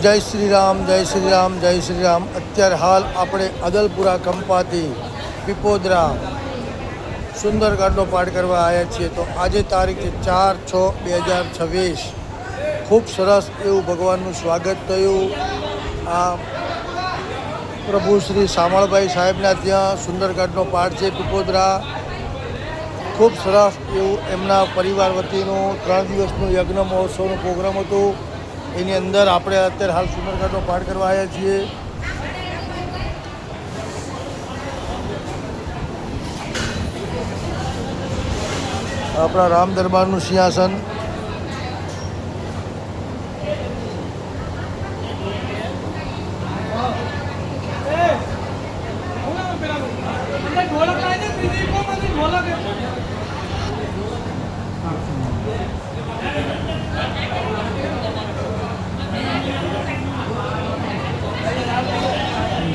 જય શ્રી રામ, જય શ્રી રામ, જય શ્રી રામ. અત્યારે હાલ આપણે અદલપુરા કંપાથી પીપોદરા સુંદરકાંડનો પાઠ કરવા આવ્યા છીએ. તો આજે તારીખ 4/6/2026 ખૂબ સરસ એવું ભગવાનનું સ્વાગત થયું. આ પ્રભુ શ્રી શામળભાઈ સાહેબના ત્યાં સુંદરકાંડનો પાઠ છે પીપોદરા. ખૂબ સરસ એવું એમના પરિવાર વતીનું 3 દિવસનું યજ્ઞ મહોત્સવનો પ્રોગ્રામ હતો. એની અંદર આપણે અત્યારે હાલ સુંદરકાંડનો પાઠ કરવા આવ્યા છીએ. આપણા રામ દરબારનું સિંહાસન.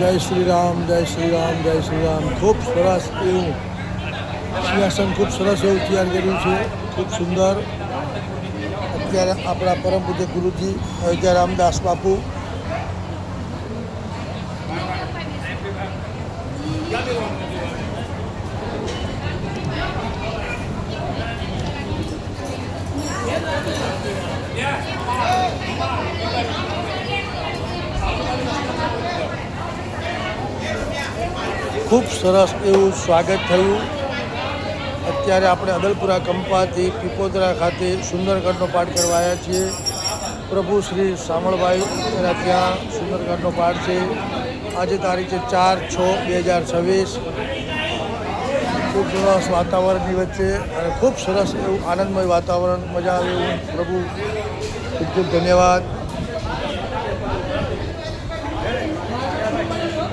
જય શ્રી રામ, જય શ્રી રામ, જય શ્રી રામ. ખૂબ સરસ એવું સિંહાસન ખૂબ સરસ એવું તૈયાર કર્યું છે, ખૂબ સુંદર. અત્યારે આપણા પરમ પૂજ્ય ગુરુજી અયોધ્યા રામદાસ બાપુ ખૂબ સરસ એવું સ્વાગત થયું. અત્યારે આપણે અદલપુરા કંપાથી પીપોદરા ખાતે સુંદરકાંડનો પાઠ કરવા આવ્યા છીએ. પ્રભુ શ્રી શામળભાઈ એના ત્યાં સુંદરકાંડનો પાઠ છે. આજે તારીખ 4/6/2026. ખૂબ સરસ વાતાવરણની વચ્ચે અને ખૂબ સરસ એવું આનંદમય વાતાવરણ, મજા આવે એવું. પ્રભુ ખૂબ ખૂબ ધન્યવાદ.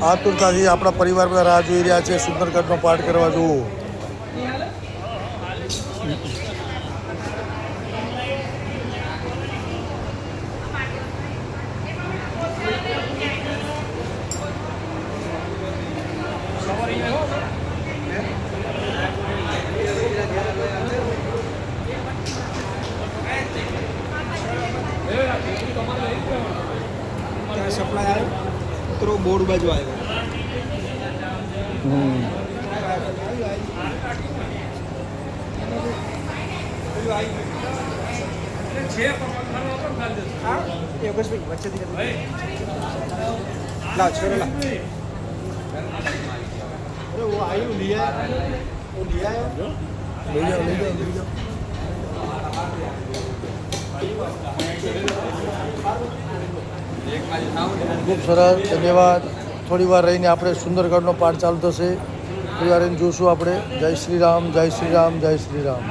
આતુરતાથી આપણા પરિવાર બધા રાહ જોઈ રહ્યા છે સુંદરકાંડનો પાઠ કરવા. જુઓ, સપ્લાય આવ્યો મિત્રો, બોર્ડ બાજુ આવ્યો. ला छोड़ो ला. अरे वो आयु लिया, वो लिया है. લઈ જાઓ, લઈ જાઓ, લઈ જાઓ. ખૂબ સરસ, ધન્યવાદ. થોડી વાર રહીને આપણે સુંદરકાંડનો પાઠ ચાલુ થશે. થોડી વાર રહીને જોઈશું આપણે. જય શ્રી રામ, જય શ્રી રામ, જય શ્રી રામ.